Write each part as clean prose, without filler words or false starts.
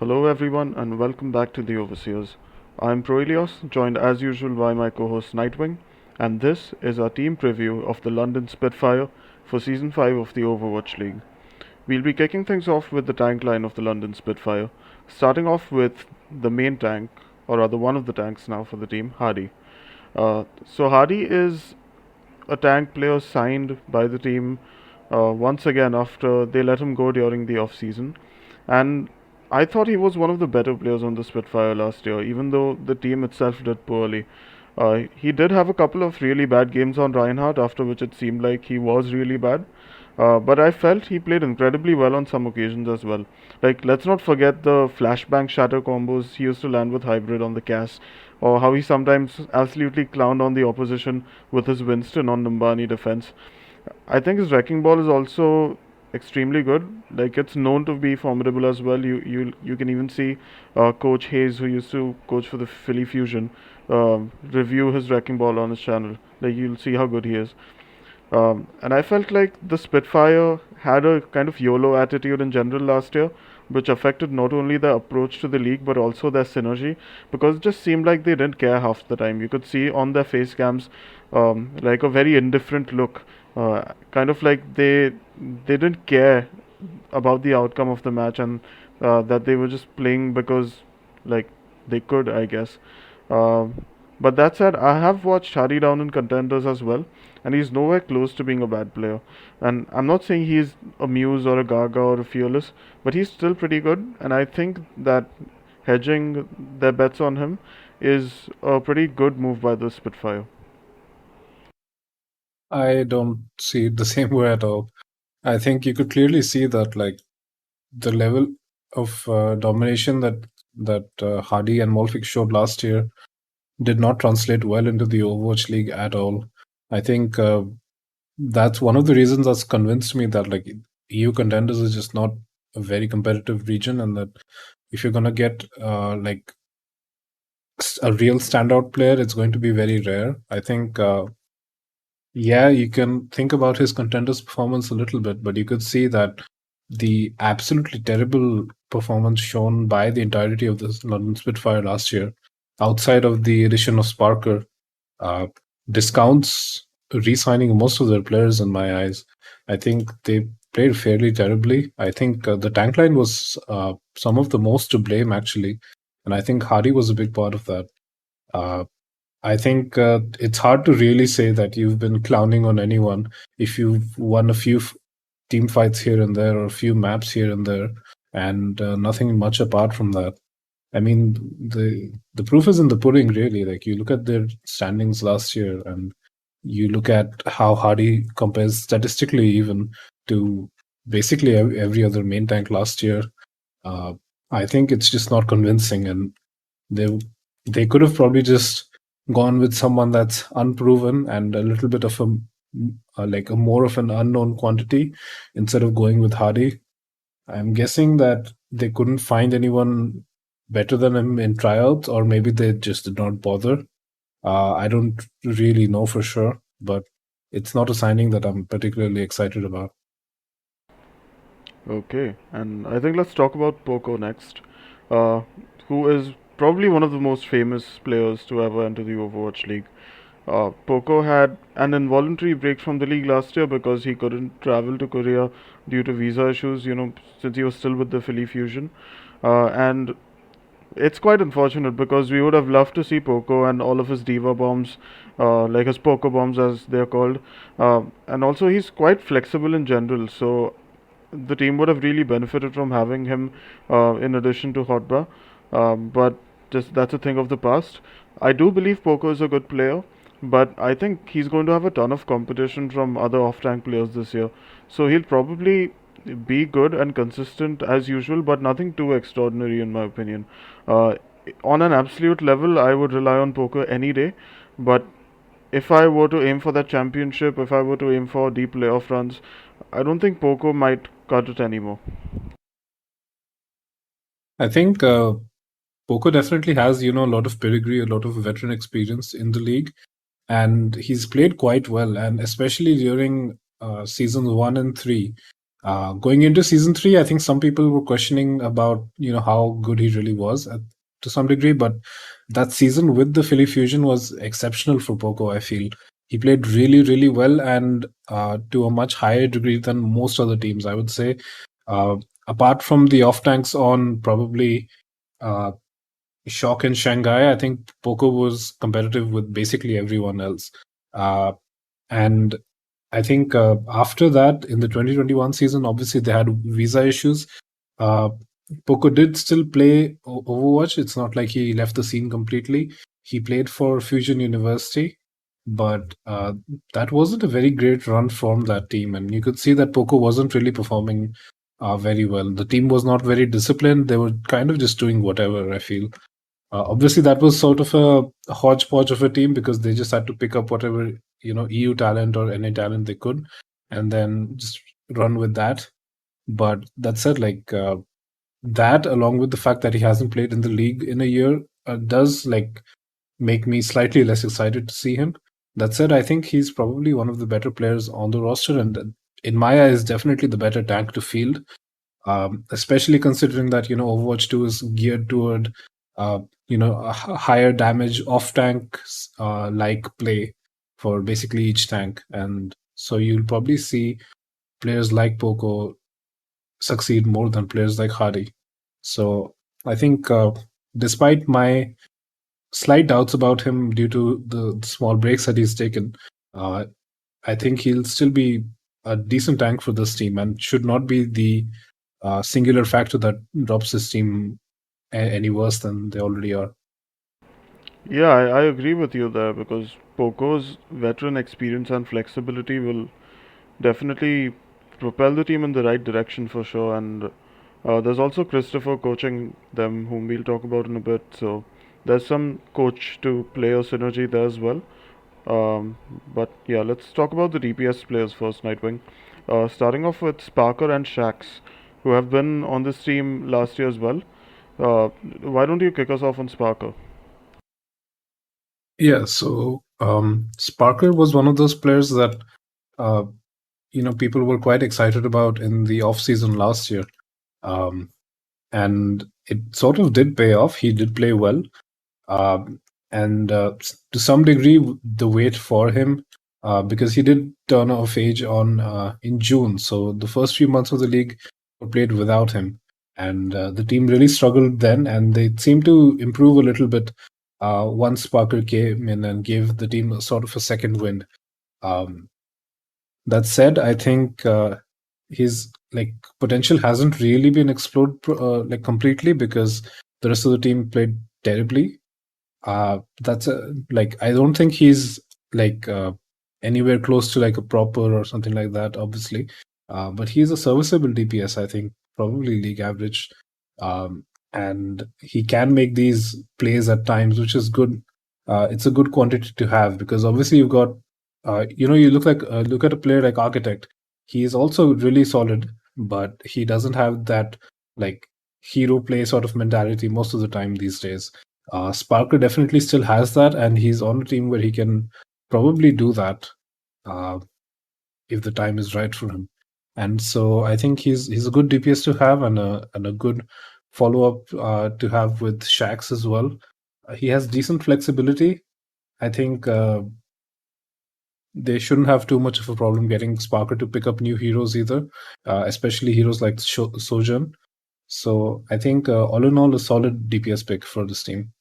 Hello everyone and welcome back to the OverSeers. I'm Proelios, joined as usual by my co-host Nightwing, and this is our team preview of the London Spitfire for Season 5 of the Overwatch League. We'll be kicking things off with the tank line of the London Spitfire, starting off with the main tank, or rather one of the tanks now for the team, Hadi. So Hadi is a tank player signed by the team once again after they let him go during the off season, and I thought he was one of the better players on the Spitfire last year, even though the team itself did poorly. He did have a couple of really bad games on Reinhardt, after which it seemed like he was really bad. But I felt he played incredibly well on some occasions as well. Like, let's not forget the flashbang shatter combos he used to land with Hybrid on the Cass, or how he sometimes absolutely clowned on the opposition with his Winston on Numbani defense. I think his wrecking ball is also extremely good. Like, it's known to be formidable as well. You can even see Coach Hayes, who used to coach for the Philly Fusion, review his wrecking ball on his channel. Like, you'll see how good he is. And I felt like the Spitfire had a kind of YOLO attitude in general last year, which affected not only their approach to the league but also their synergy, because it just seemed like they didn't care half the time. You could see on their face cams like a very indifferent look, kind of like they didn't care about the outcome of the match, and that they were just playing because like they could, I guess. But that said, I have watched Hadi down in contenders as well, and he's nowhere close to being a bad player. And I'm not saying he's a Muse or a Gaga or a Fearless, but he's still pretty good. And I think that hedging their bets on him is a pretty good move by the Spitfire. I don't see it the same way at all. I think you could clearly see that, like, the level of domination that Hardy and Molfik showed last year did not translate well into the Overwatch League at all. I think that's one of the reasons that's convinced me that, like, EU contenders is just not a very competitive region, and that if you're gonna get like a real standout player, it's going to be very rare. I think yeah, you can think about his contenders performance a little bit, but you could see that the absolutely terrible performance shown by the entirety of the London Spitfire last year, outside of the addition of SparkR, uh, discounts re-signing most of their players in my eyes. I think they played fairly terribly. I think the tank line was some of the most to blame, actually, and I think Hardy was a big part of that. Uh, I think it's hard to really say that you've been clowning on anyone if you've won a few team fights here and there, or a few maps here and there, and nothing much apart from that. I mean, the proof is in the pudding, really. Like, you look at their standings last year, and you look at how Hardy compares statistically, even to basically every other main tank last year. Uh, I think it's just not convincing, and they they could have probably just gone with someone that's unproven and a little bit of like a more of an unknown quantity instead of going with Hardy. I'm guessing that they couldn't find anyone better than him in tryouts, or maybe they just did not bother. I don't really know for sure, but it's not a signing that I'm particularly excited about. Okay, and I think let's talk about Poko next, uh, who is probably one of the most famous players to ever enter the Overwatch League. Poko had an involuntary break from the league last year because he couldn't travel to Korea due to visa issues, since he was still with the Philly Fusion. And it's quite unfortunate because we would have loved to see Poko and all of his diva bombs, like his Poko bombs as they're called. And also, he's quite flexible in general, so the team would have really benefited from having him in addition to Hotba. But just that's a thing of the past. I do believe Poko is a good player, but I think he's going to have a ton of competition from other off-tank players this year. So he'll probably be good and consistent as usual, but nothing too extraordinary in my opinion. Uh, on an absolute level, I would rely on Poko any day, but if I were to aim for that championship, if I were to aim for deep playoff runs, I don't think Poko might cut it anymore. I think Poco definitely has, a lot of pedigree, a lot of veteran experience in the league, and he's played quite well. And especially during seasons 1 and 3, Going into season 3, I think some people were questioning about how good he really was to some degree, but that season with the Philly Fusion was exceptional for Poko. I feel he played really, really well, and to a much higher degree than most other teams, I would say. Uh, Apart from the off tanks on probably uh, Shock and Shanghai, I think Poko was competitive with basically everyone else. Uh, and I think after that, in the 2021 season, obviously they had visa issues. Uh, Poko did still play Overwatch. It's not like he left the scene completely. He played for Fusion University, but that wasn't a very great run from that team. And you could see that Poko wasn't really performing very well. The team was not very disciplined. They were kind of just doing whatever, I feel. Obviously, that was sort of a hodgepodge of a team because they just had to pick up whatever EU talent or NA talent they could, and then just run with that. But that said, that along with the fact that he hasn't played in the league in a year does make me slightly less excited to see him. That said, I think he's probably one of the better players on the roster, and in my eyes, definitely the better tank to field. Especially considering that Overwatch 2 is geared toward uh, a higher damage off tank like play for basically each tank, and so you'll probably see players like Poko succeed more than players like Hadi. So I think, despite my slight doubts about him due to the small breaks that he's taken, uh, I think he'll still be a decent tank for this team and should not be the singular factor that drops his team any worse than they already are. Yeah, I agree with you there because Poco's veteran experience and flexibility will definitely propel the team in the right direction for sure. And there's also ChrisTFer coaching them, whom we'll talk about in a bit. So there's some coach to player synergy there as well. But yeah, let's talk about the DPS players first, Nightwing. Starting off with SparkR and Shax, who have been on this team last year as well. Uh, why don't you kick us off on SparkR? Yeah, so SparkR was one of those players that uh, people were quite excited about in the off season last year, um, and it sort of did pay off. He did play well, um, and to some degree, the wait for him, because he did turn of age on in June. So the first few months of the league were played without him, and the team really struggled then, and they seemed to improve a little bit once Parker came in and gave the team a sort of a second wind. Um, that said, I think his potential hasn't really been explored completely because the rest of the team played terribly. That's I don't think he's like uh, anywhere close to like a proper or something like that, obviously. But he's a serviceable DPS, I think, probably league average. And he can make these plays at times, which is good. It's a good quantity to have because obviously you've got, you look at a player like Architect. He is also really solid, but he doesn't have that like hero play sort of mentality most of the time these days. Sparker definitely still has that, and he's on a team where he can probably do that uh, if the time is right for him. And so I think he's a good DPS to have and a good follow up to have with Shax as well. He has decent flexibility. I think they shouldn't have too much of a problem getting Sparker to pick up new heroes either, especially heroes like Sojourn. So I think all in all, a solid DPS pick for this team.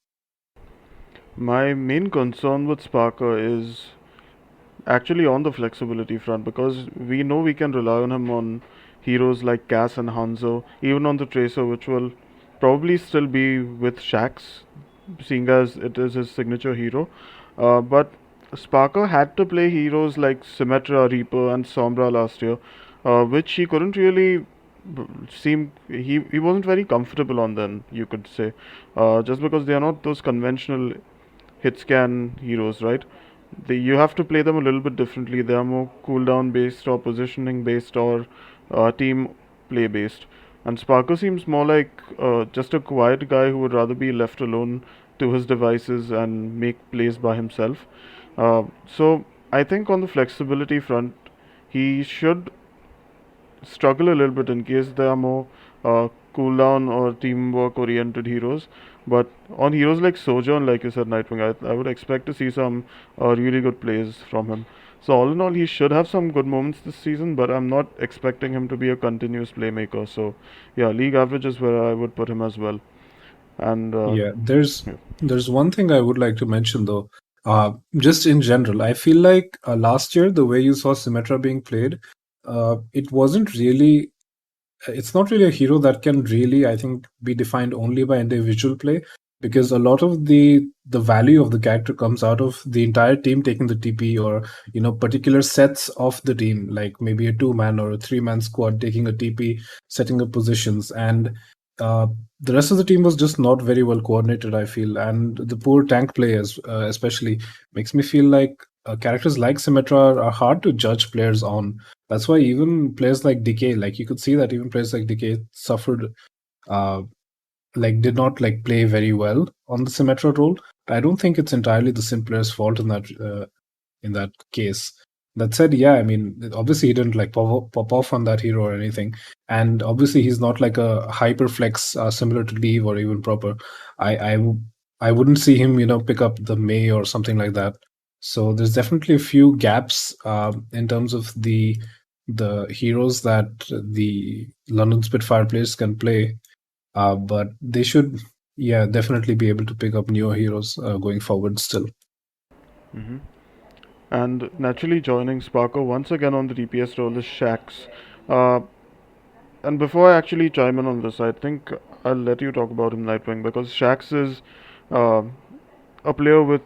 My main concern with Sparker is actually on the flexibility front because we know we can rely on him on heroes like Cass and Hanzo, even on the Tracer, which will probably still be with Shax, seeing as it is his signature hero. But Sparker had to play heroes like Symmetra, Reaper, and Sombra last year, which he couldn't really seem he wasn't very comfortable on them, you could say, just because they are not those conventional hit scan heroes, right? You have to play them a little bit differently. They are more cooldown based or positioning based or team play based. And Sparker seems more like just a quiet guy who would rather be left alone to his devices and make plays by himself. So I think on the flexibility front, he should struggle a little bit in case they are more cooldown or teamwork oriented heroes. But on heroes like Sojourn, like you said, Nightwing, I would expect to see some really good plays from him. So all in all, he should have some good moments this season, but I'm not expecting him to be a continuous playmaker. So yeah, league average is where I would put him as well. And Yeah, yeah. there's one thing I would like to mention though. Just in general, I feel like last year the way you saw Symmetra being played, it wasn't really it's not really a hero that can really, I think, be defined only by individual play, because a lot of the value of the character comes out of the entire team taking the TP, or particular sets of the team, like maybe a 2-man or a 3-man squad taking a TP, setting up positions, and uh, the rest of the team was just not very well coordinated, I feel, and the poor tank players, especially, makes me feel like characters like Symmetra are hard to judge players on. That's why even players like Decay, like you could see that even players like Decay suffered, uh, like did not like play very well on the Symmetra role. I don't think it's entirely the sim player's fault in that case. That said, yeah, I mean, obviously he didn't like pop off on that hero or anything, and obviously he's not like a hyper flex similar to Leave or even Proper. I wouldn't see him, pick up the May or something like that. So there's definitely a few gaps in terms of the heroes that the London Spitfire players can play, but they should, yeah, definitely be able to pick up newer heroes going forward still. Hmm. And naturally joining SparkR once again on the DPS role is Shax. Uh, and before I actually chime in on this, I think I'll let you talk about him, Nightwing, because Shax is uh, a player with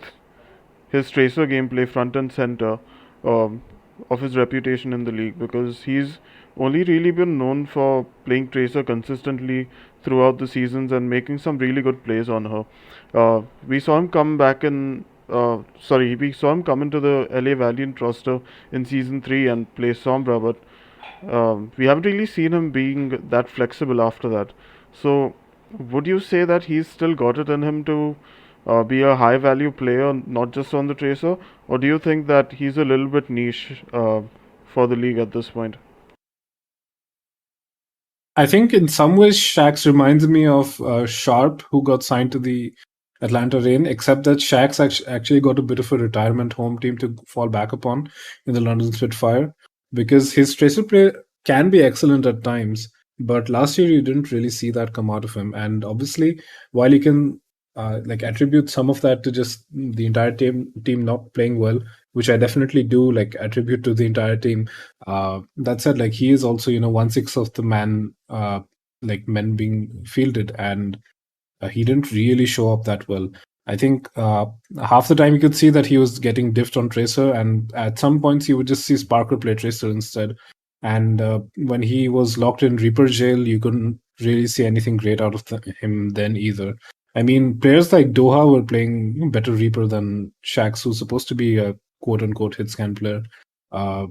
his Tracer gameplay front and center um, of his reputation in the league, because he's only really been known for playing Tracer consistently throughout the seasons and making some really good plays on her. We saw him come back in. We saw him come into the LA Valiant roster in season 3 and play Sombra, but we haven't really seen him being that flexible after that. So, would you say that he's still got it in him to be a high value player, not just on the Tracer, or do you think that he's a little bit niche for the league at this point? I think in some ways Shax reminds me of Sharp, who got signed to the Atlanta Reign, except that Shax actually got a bit of a retirement home team to fall back upon in the London Spitfire, because his tracer play can be excellent at times, but last year you didn't really see that come out of him. And obviously, while you can like attribute some of that to just the entire team not playing well, which I definitely do like attribute to the entire team, that said, like he is also 1/6 of the like men being fielded, and he didn't really show up that well. I think half the time you could see that he was getting diffed on Tracer, and at some points you would just see SparkR play Tracer instead. And when he was locked in Reaper jail, you couldn't really see anything great out of him then either. I mean, players like Doha were playing better Reaper than Shax, who's supposed to be a quote unquote hit scan player. Uh,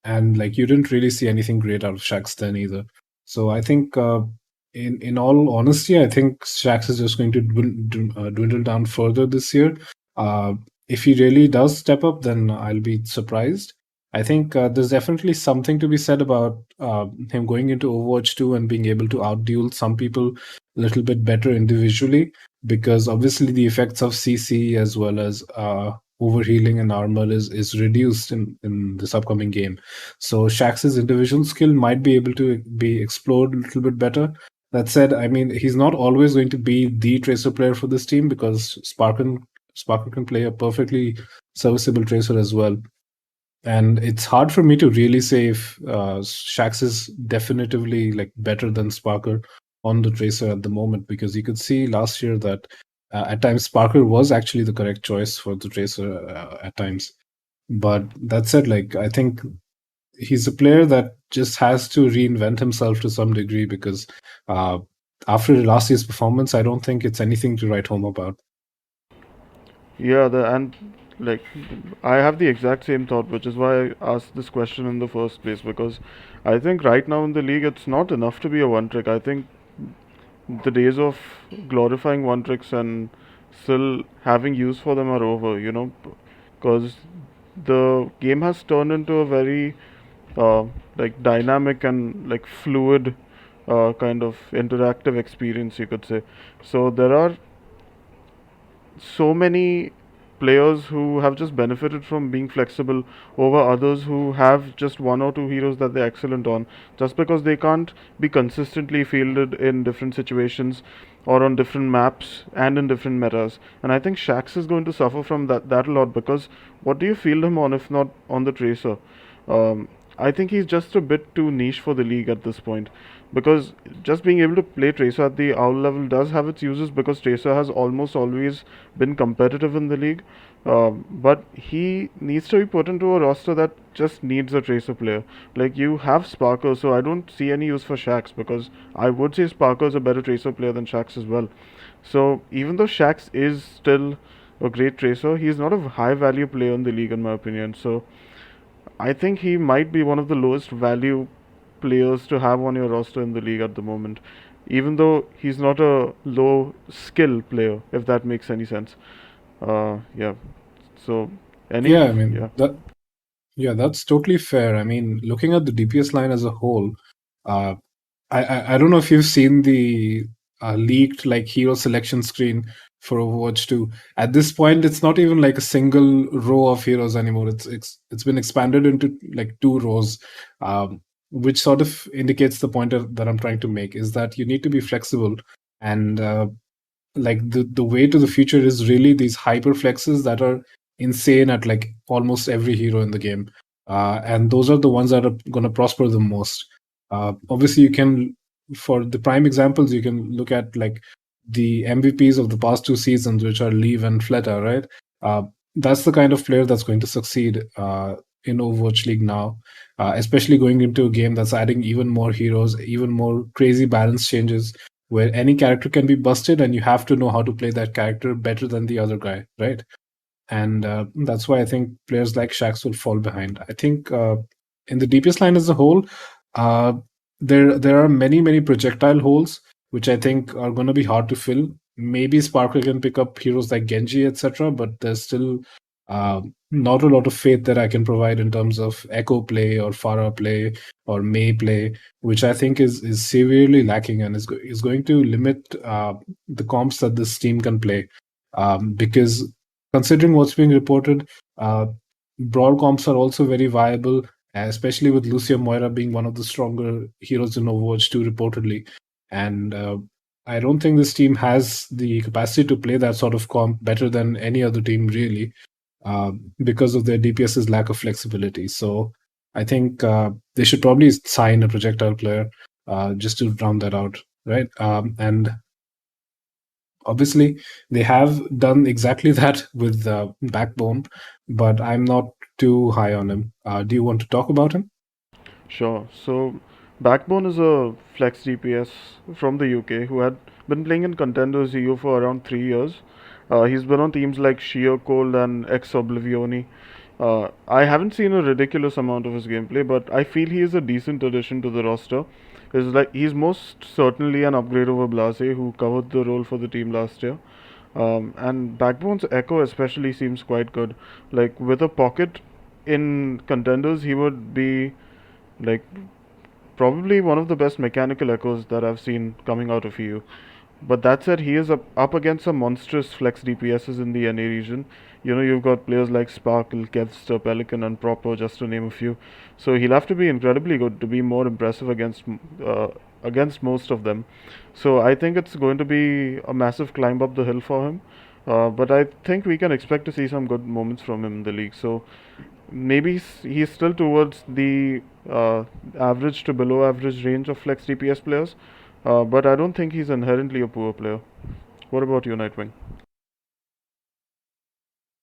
and like you didn't really see anything great out of Shax then either. So I think, in all honesty, I think Shax is just going to dwindle down further this year. Uh, if he really does step up, then I'll be surprised. I think there's definitely something to be said about him going into Overwatch 2 and being able to outduel some people a little bit better individually, because obviously the effects of CC as well as overhealing and armor is reduced in this upcoming game. So Shax's individual skill might be able to be explored a little bit better. That said, I mean, he's not always going to be the tracer player for this team, because Sparkin can play a perfectly serviceable tracer as well. And it's hard for me to really say if Shax is definitively like better than SparkR on the tracer at the moment, because you could see last year that at times SparkR was actually the correct choice for the tracer at times. But that said, like I think he's a player that just has to reinvent himself to some degree, because uh, after last year's performance, I don't think it's anything to write home about. Yeah, and like I have the exact same thought, which is why I asked this question in the first place, because I think right now in the league it's not enough to be a one trick. I think the days of glorifying one tricks and still having use for them are over, because the game has turned into a very uh, like dynamic and like fluid kind of interactive experience, you could say. So there are so many players who have just benefited from being flexible over others who have just one or two heroes that they're excellent on, just because they can't be consistently fielded in different situations or on different maps and in different metas. And I think Shax is going to suffer from that a lot, because what do you field him on if not on the Tracer? I think he's just a bit too niche for the league at this point, because just being able to play Tracer at the owl level does have its uses, because Tracer has almost always been competitive in the league. But he needs to be put into a roster that just needs a Tracer player. Like, you have SparkR, so I don't see any use for Shax, because I would say SparkR is a better Tracer player than Shax as well. So even though Shax is still a great Tracer, he's not a high value player in the league in my opinion. So I think he might be one of the lowest value players to have on your roster in the league at the moment, even though he's not a low skill player, if that makes any sense. Yeah. So, any, Yeah, I mean yeah, that's totally fair. I mean, looking at the DPS line as a whole, uh, I don't know if you've seen the leaked like hero selection screen for Overwatch 2. At this point, it's not even like a single row of heroes anymore. It's been expanded into like two rows, which sort of indicates the point that I'm trying to make is that you need to be flexible and like the way to the future is really these hyper flexes that are insane at like almost every hero in the game, and those are the ones that are going to prosper the most. Obviously, you can, for the prime examples, you can look at like the MVPs of the past two seasons, which are Leave and Fleta, right? uh, that's the kind of player that's going to succeed in Overwatch League now, especially going into a game that's adding even more heroes, even more crazy balance changes, where any character can be busted and you have to know how to play that character better than the other guy, right? And that's why I think players like Shax will fall behind. I think in the DPS line as a whole, uh, there are many projectile holes which I think are going to be hard to fill. Maybe SparkR can pick up heroes like Genji, etc., but there's still not a lot of faith that I can provide in terms of Echo play or Pharah play or May play, which I think is severely lacking and is going to limit the comps that this team can play. Because considering what's being reported, broad comps are also very viable, especially with Lucia Moira being one of the stronger heroes in Overwatch 2 reportedly. And I don't think this team has the capacity to play that sort of comp better than any other team, really, because of their DPS's lack of flexibility. So I think they should probably sign a projectile player just to round that out, right? And obviously, they have done exactly that with Backbone, but I'm not too high on him. Do you want to talk about him? sure. So, Backbone is a flex DPS from the UK who had been playing in Contenders EU for around 3 years. He's been on teams like Sheer Cold and Ex Oblivioni. I haven't seen a ridiculous amount of his gameplay, but I feel he is a decent addition to the roster. He's most certainly an upgrade over Blase, who covered the role for the team last year. And Backbone's Echo especially seems quite good. Like, with a pocket in Contenders, he would be like probably one of the best mechanical echoes that I've seen coming out of EU. But that said, he is up against some monstrous flex DPSs in the NA region. You know, you've got players like Sparkle, Kevster, Pelican, and Proper, just to name a few. So he'll have to be incredibly good to be more impressive against most of them. So I think it's going to be a massive climb up the hill for him. But I think we can expect to see some good moments from him in the league. So maybe he's still towards the average to below average range of flex DPS players, but I don't think he's inherently a poor player. What about you, Nightwing?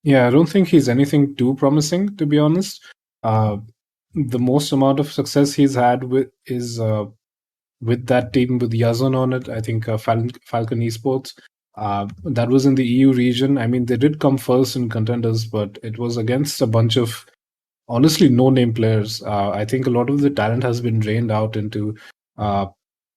Yeah, I don't think he's anything too promising, to be honest. Uh, the most amount of success he's had with that team with Yazan on it. I think Falcon Esports. That was in the EU region. I mean, they did come first in contenders, but it was against a bunch of honestly no-name players. I think a lot of the talent has been drained out into uh,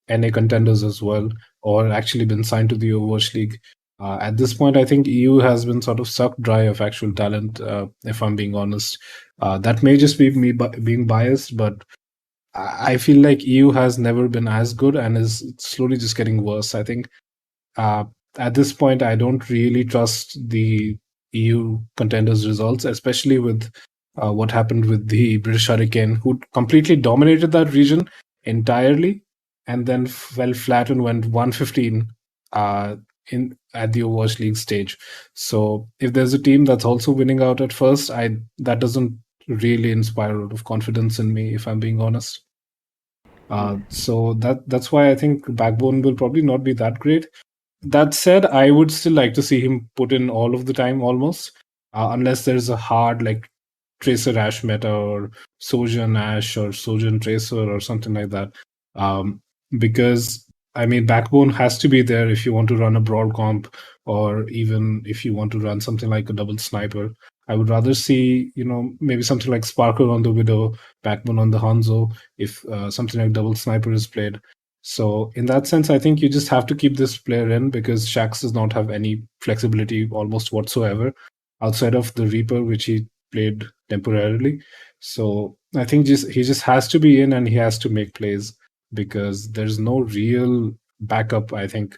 NA contenders as well, or actually been signed to the Overwatch League. At this point, I think EU has been sort of sucked dry of actual talent, if I'm being honest. That may just be me being biased, but I feel like EU has never been as good and is slowly just getting worse. I think uh, at this point, I don't really trust the EU contenders' results, especially with what happened with the British Hurricane, who completely dominated that region entirely and then fell flat and went 115 uh, in at the Overwatch League stage. So if there's a team that's also winning out at first, I that doesn't really inspire a lot of confidence in me, if I'm being honest. So that's why I think Backbone will probably not be that great. That said, I would still like to see him put in all of the time almost, unless there's a hard like Tracer Ash meta or Sojourn Ash or Sojourn Tracer or something like that. Um, because I mean, Backbone has to be there if you want to run a broad comp or even if you want to run something like a double sniper. I would rather see, maybe something like SparkR on the Widow, Backbone on the Hanzo, if something like double sniper is played. So in that sense, I think you just have to keep this player in because Shax does not have any flexibility almost whatsoever outside of the Reaper, which he played temporarily. So I think he just has to be in and he has to make plays because there's no real backup, I think.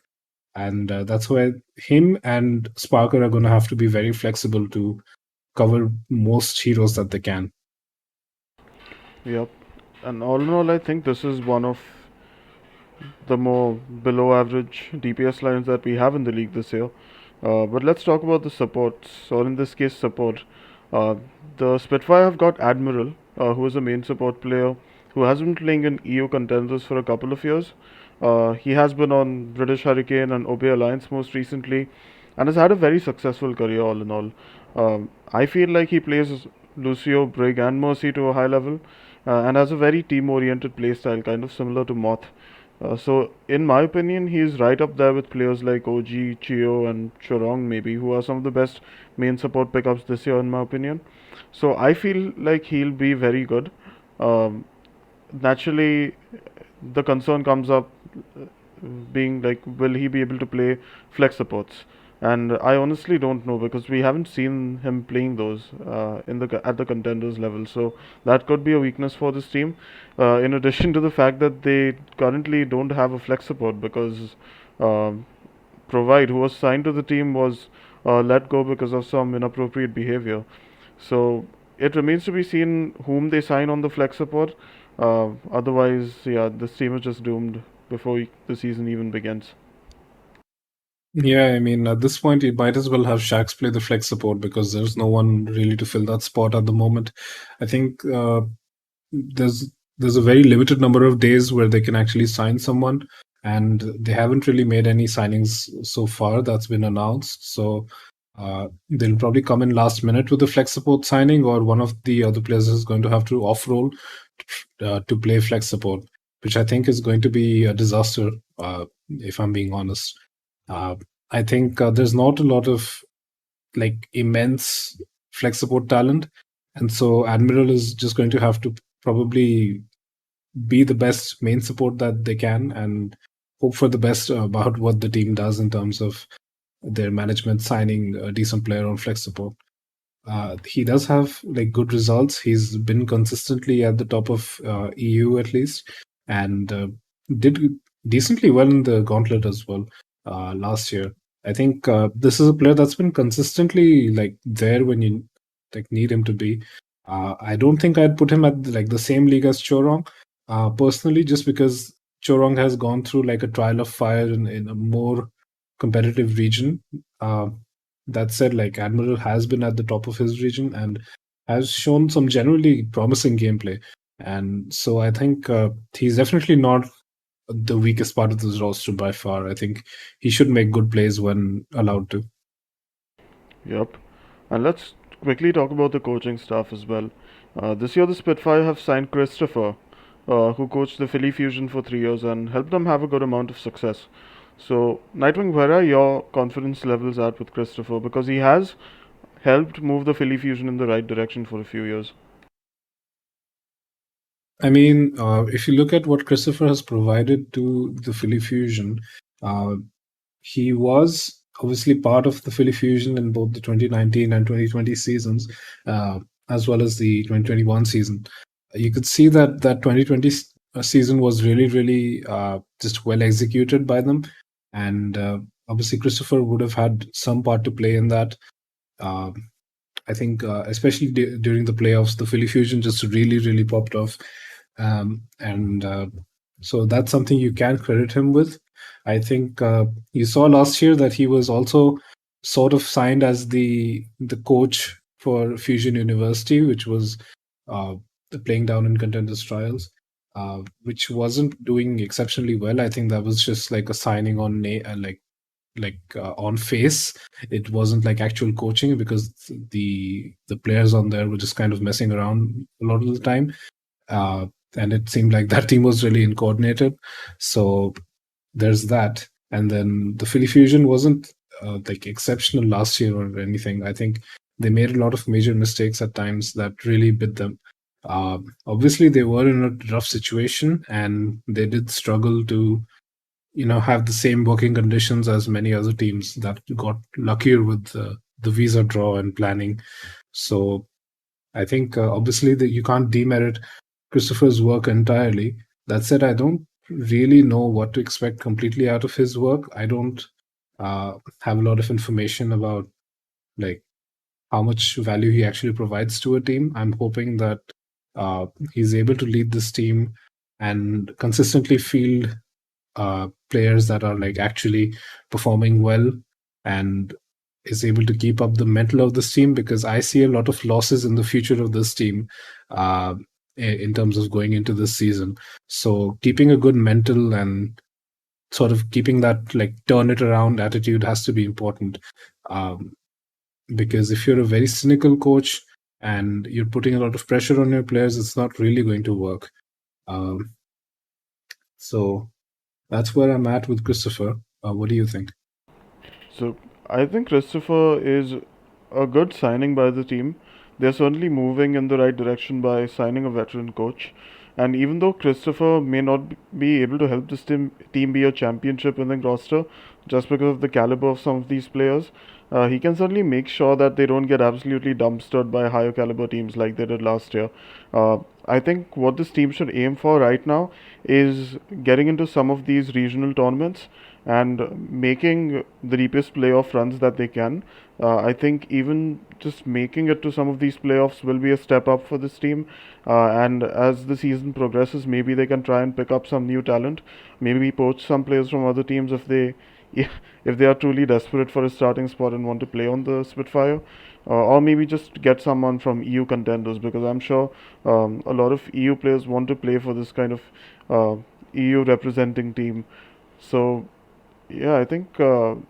And that's why him and Sparker are going to have to be very flexible to cover most heroes that they can. Yep. And all in all, I think this is one of the more below average DPS lines that we have in the league this year. But let's talk about the supports, or in this case, support. Uh, the Spitfire have got Admiral, who is a main support player who has been playing in EU contenders for a couple of years. He has been on British Hurricane and OB Alliance most recently, and has had a very successful career all in all. I feel like he plays Lucio, Brig, and Mercy to a high level, and has a very team-oriented playstyle, kind of similar to Moth. So, in my opinion, he's right up there with players like OG, Chio, and Chorong, maybe, who are some of the best main support pickups this year, in my opinion. So, I feel like he'll be very good. Um, Naturally, the concern comes up being like, will he be able to play flex supports? And I honestly don't know because we haven't seen him playing those at the contenders level. So that could be a weakness for this team. In addition to the fact that they currently don't have a flex support because um, Provide, who was signed to the team, was let go because of some inappropriate behavior. So it remains to be seen whom they sign on the flex support. Otherwise, yeah, this team is just doomed before the season even begins. Yeah, I mean, at this point, you might as well have Shax play the flex support because there's no one really to fill that spot at the moment. I think there's there's a very limited number of days where they can actually sign someone, and they haven't really made any signings so far that's been announced. So they'll probably come in last minute with the flex support signing, or one of the other players is going to have to off roll to play flex support, which I think is going to be a disaster, if I'm being honest. Uh, I think there's not a lot of like immense flex support talent, and so Admiral is just going to have to probably be the best main support that they can and hope for the best about what the team does in terms of their management signing a decent player on flex support. He does have like good results. He's been consistently at the top of EU at least, and did decently well in the Gauntlet as well last year. I think this is a player that's been consistently like there when you like need him to be. I don't think I'd put him at like the same league as Chorong, personally, just because Chorong has gone through like a trial of fire in a more competitive region. Uh, that said, like Admiral has been at the top of his region and has shown some generally promising gameplay. And so I think he's definitely not the weakest part of this roster by far. I think he should make good plays when allowed to. Yep. And let's quickly talk about the coaching staff as well. This year, the Spitfire have signed ChrisTFer, who coached the Philly Fusion for 3 years and helped them have a good amount of success. So, Nightwing, where are your confidence levels at with ChrisTFer? Because he has helped move the Philly Fusion in the right direction for a few years. I mean, if you look at what ChrisTFer has provided to the Philly Fusion, uh, he was obviously part of the Philly Fusion in both the 2019 and 2020 seasons, uh, as well as the 2021 season. You could see that that 2020 season was really, really just well executed by them. And obviously, ChrisTFer would have had some part to play in that. Um I think, especially during the playoffs, the Philly Fusion just really, really popped off. And so that's something you can credit him with. I think you saw last year that he was also sort of signed as the coach for Fusion University, which was uh, playing down in Contenders Trials, which wasn't doing exceptionally well. I think that was just like a signing on on face. It wasn't like actual coaching, because the players on there were just kind of messing around a lot of the time, uh, and it seemed like that team was really uncoordinated. So there's that. And then the Philly Fusion wasn't like exceptional last year or anything. I think they made a lot of major mistakes at times that really bit them. Obviously, they were in a rough situation, and they did struggle to have the same working conditions as many other teams that got luckier with the visa draw and planning. So I think obviously that you can't demerit ChrisTFer's work entirely. That said, I don't really know what to expect completely out of his work. I don't have a lot of information about like how much value he actually provides to a team. I'm hoping that he's able to lead this team and consistently field players that are like actually performing well, and is able to keep up the mental of this team, because I see a lot of losses in the future of this team uh, in terms of going into this season. So keeping a good mental and sort of keeping that like turn it around attitude has to be important, um, because if you're a very cynical coach and you're putting a lot of pressure on your players, it's not really going to work. Um, so that's where I'm at with ChrisTFer. What do you think? So I think ChrisTFer is a good signing by the team. They're certainly moving in the right direction by signing a veteran coach. And even though ChrisTFer may not be able to help this team be a championship winning roster just because of the caliber of some of these players, he can certainly make sure that they don't get absolutely dumpstered by higher caliber teams like they did last year. Uh, I think what this team should aim for right now is getting into some of these regional tournaments and making the deepest playoff runs that they can. I think even just making it to some of these playoffs will be a step up for this team. And as the season progresses, maybe they can try and pick up some new talent. Maybe poach some players from other teams if they if they are truly desperate for a starting spot and want to play on the Spitfire. Or maybe just get someone from EU contenders, because I'm sure a lot of EU players want to play for this kind of EU representing team. So yeah, I think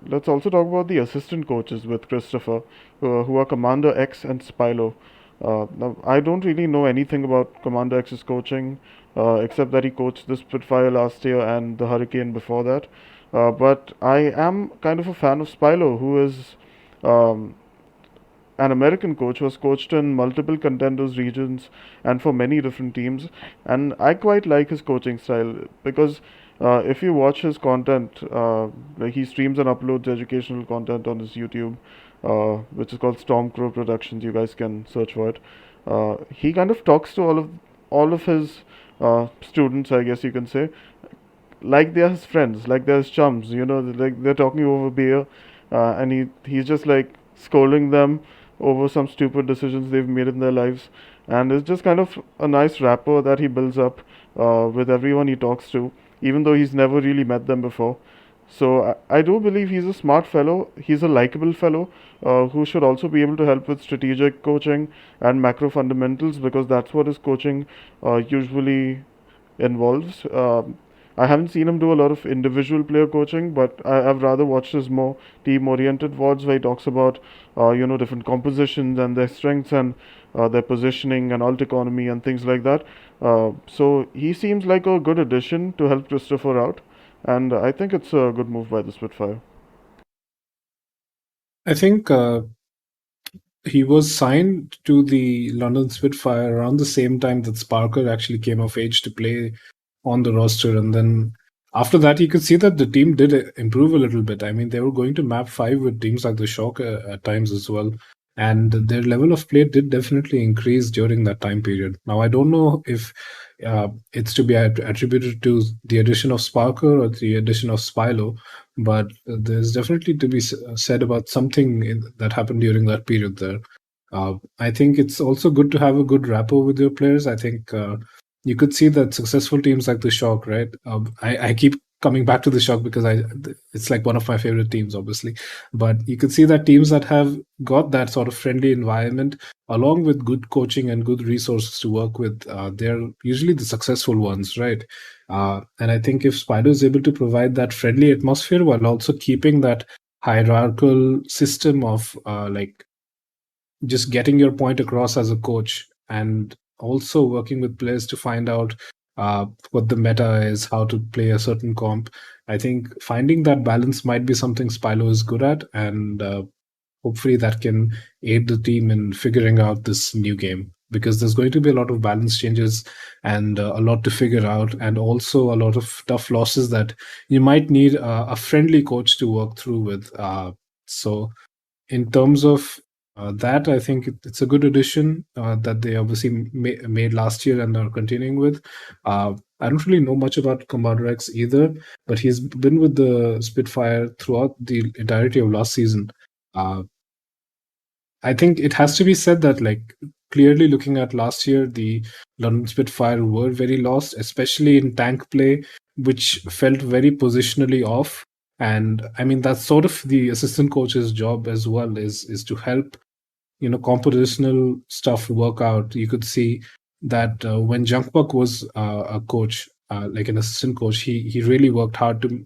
let's also talk about the assistant coaches with ChrisTFer, who are CommanderX and Spilo. Now, I don't really know anything about CommanderX's coaching, except that he coached the Spitfire last year and the Hurricane before that. But I am kind of a fan of Spilo, who is um, an American coach who has coached in multiple contenders regions and for many different teams. And I quite like his coaching style because if you watch his content, like he streams and uploads educational content on his YouTube, which is called Stormcrow Productions. You guys can search for it. He kind of talks to all of his students, I guess you can say, like they're his friends, like they're his chums. Like they're talking over beer, and he's just like scolding them over some stupid decisions they've made in their lives, and it's just kind of a nice rapport that he builds up with everyone he talks to, even though he's never really met them before. So I do believe he's a smart fellow. He's a likable fellow who should also be able to help with strategic coaching and macro fundamentals, because that's what his coaching usually involves. I haven't seen him do a lot of individual player coaching, but I've rather watched his more team-oriented VODs where he talks about, different compositions and their strengths and their positioning and alt economy and things like that. So he seems like a good addition to help ChrisTFer out, and I think it's a good move by the Spitfire. I think he was signed to the London Spitfire around the same time that SparkR actually came of age to play on the roster, and then after that, you could see that the team did improve a little bit. I mean, they were going to map 5 with teams like the Shock at times as well. And their level of play did definitely increase during that time period. Now, I don't know if it's to be attributed to the addition of SparkR or the addition of Spilo, but there's definitely to be said about something that happened during that period there. I think it's also good to have a good rapport with your players. I think you could see that successful teams like the Shock, right? I keep coming back to the Shock because it's like one of my favorite teams, obviously. But you could see that teams that have got that sort of friendly environment, along with good coaching and good resources to work with, they're usually the successful ones, right? And I think if Spider is able to provide that friendly atmosphere while also keeping that hierarchical system of like just getting your point across as a coach and also working with players to find out what the meta is, how to play a certain comp. I think finding that balance might be something Spilo is good at, and hopefully that can aid the team in figuring out this new game because there's going to be a lot of balance changes and a lot to figure out, and also a lot of tough losses that you might need a friendly coach to work through with. So in terms of that, I think it's a good addition that they obviously made last year and are continuing with. I don't really know much about CommanderX either, but he's been with the Spitfire throughout the entirety of last season. Uh, I think it has to be said that, like, clearly looking at last year, the London Spitfire were very lost, especially in tank play, which felt very positionally off. And I mean, that's sort of the assistant coach's job as well, is to help compositional stuff work out. You could see that when Junkbuck was a coach, like an assistant coach, he really worked hard to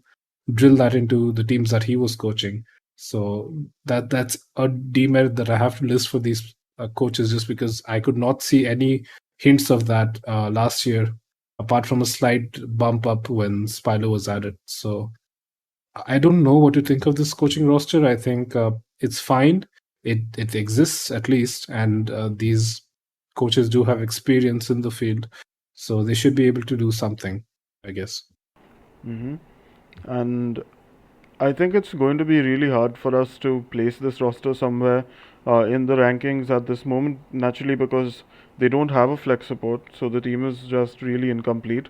drill that into the teams that he was coaching. So that's a demerit that I have to list for these coaches, just because I could not see any hints of that last year, apart from a slight bump up when Spilo was added. So I don't know what to think of this coaching roster. I think it's fine. It exists at least, and these coaches do have experience in the field, so they should be able to do something, I guess. Hmm. And I think it's going to be really hard for us to place this roster somewhere in the rankings at this moment, naturally, because they don't have a flex support, so the team is just really incomplete.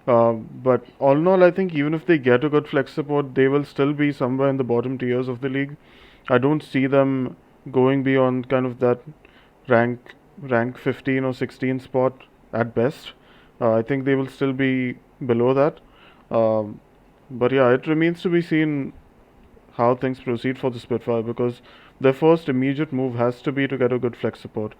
But all in all, I think even if they get a good flex support, they will still be somewhere in the bottom tiers of the league. I don't see them going beyond kind of that rank rank 15 or 16 spot at best. I think they will still be below that. Um, but yeah, it remains to be seen how things proceed for the Spitfire because their first immediate move has to be to get a good flex support.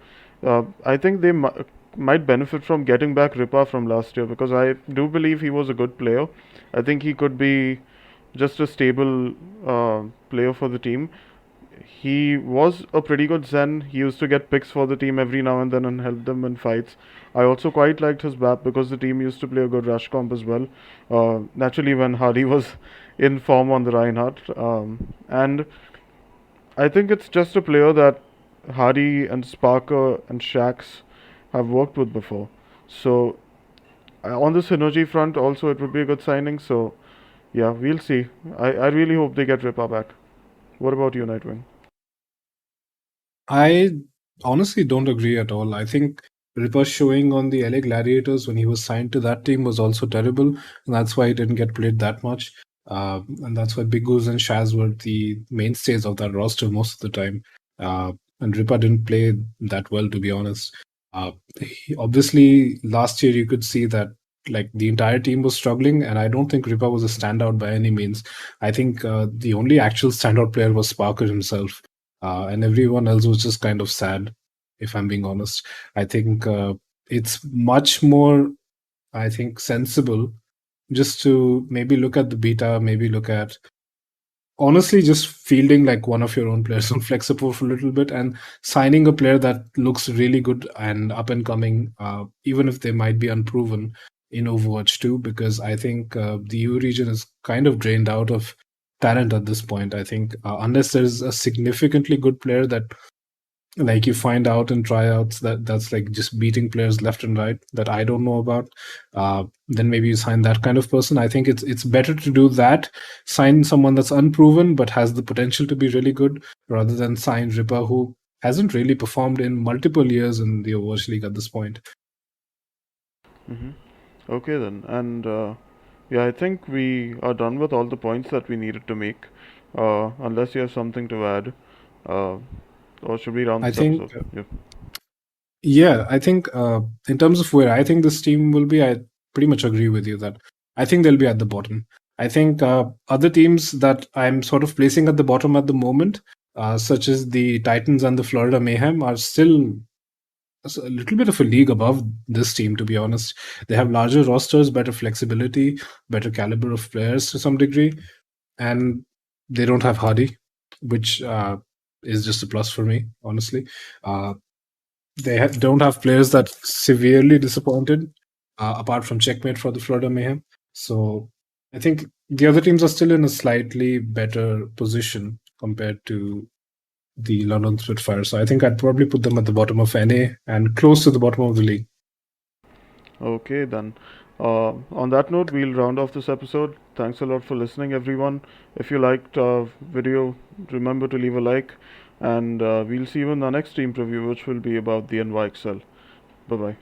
I think they might benefit from getting back Ripa from last year because I do believe he was a good player. I think he could be just a stable player for the team. He was a pretty good Zen. He used to get picks for the team every now and then and help them in fights. I also quite liked his BAP because the team used to play a good rush comp as well. Naturally, when Hadi was in form on the Reinhardt. And I think it's just a player that Hadi and SparkR and Shax have worked with before. So, on the synergy front, also, it would be a good signing. So, yeah, we'll see. I really hope they get Ripa back. What about you, Nightwing? I honestly don't agree at all. I think Ripa's showing on the LA Gladiators when he was signed to that team was also terrible, and that's why he didn't get played that much. And that's why Big Goose and Shaz were the mainstays of that roster most of the time. And Ripa didn't play that well, to be honest. Obviously, last year you could see that like the entire team was struggling, and I don't think Ripa was a standout by any means. I think the only actual standout player was Parker himself, and everyone else was just kind of sad, if I'm being honest. I think it's much more, I think, sensible just to maybe look at the beta, maybe look at honestly just fielding like one of your own players on flex support for a little bit and signing a player that looks really good and up and coming, even if they might be unproven in Overwatch 2, because I think the EU region is kind of drained out of talent at this point. I think unless there's a significantly good player that like you find out in tryouts that's like just beating players left and right that I don't know about, then maybe you sign that kind of person. I think it's better to do that, sign someone that's unproven but has the potential to be really good, rather than sign Ripper, who hasn't really performed in multiple years in the Overwatch League at this point. Hmm. Okay then, and yeah, I think we are done with all the points that we needed to make. Unless you have something to add, uh, or should we round I this episode? think Yep. Yeah, I think in terms of where I think this team will be, I pretty much agree with you that I think they'll be at the bottom. I think other teams that I'm sort of placing at the bottom at the moment, such as the Titans and the Florida Mayhem, are still a little bit of a league above this team, to be honest. They have larger rosters, better flexibility, better caliber of players to some degree, and they don't have Hadi, which is just a plus for me, honestly. Uh, don't have players that severely disappointed, apart from Checkmate for the Florida Mayhem. So I think the other teams are still in a slightly better position compared to the London Spitfire. So I think I'd probably put them at the bottom of NA and close to the bottom of the league. Okay, then. On that note, we'll round off this episode. Thanks a lot for listening, everyone. If you liked our video, remember to leave a like, and we'll see you in the next team preview, which will be about the NYXL. Bye bye.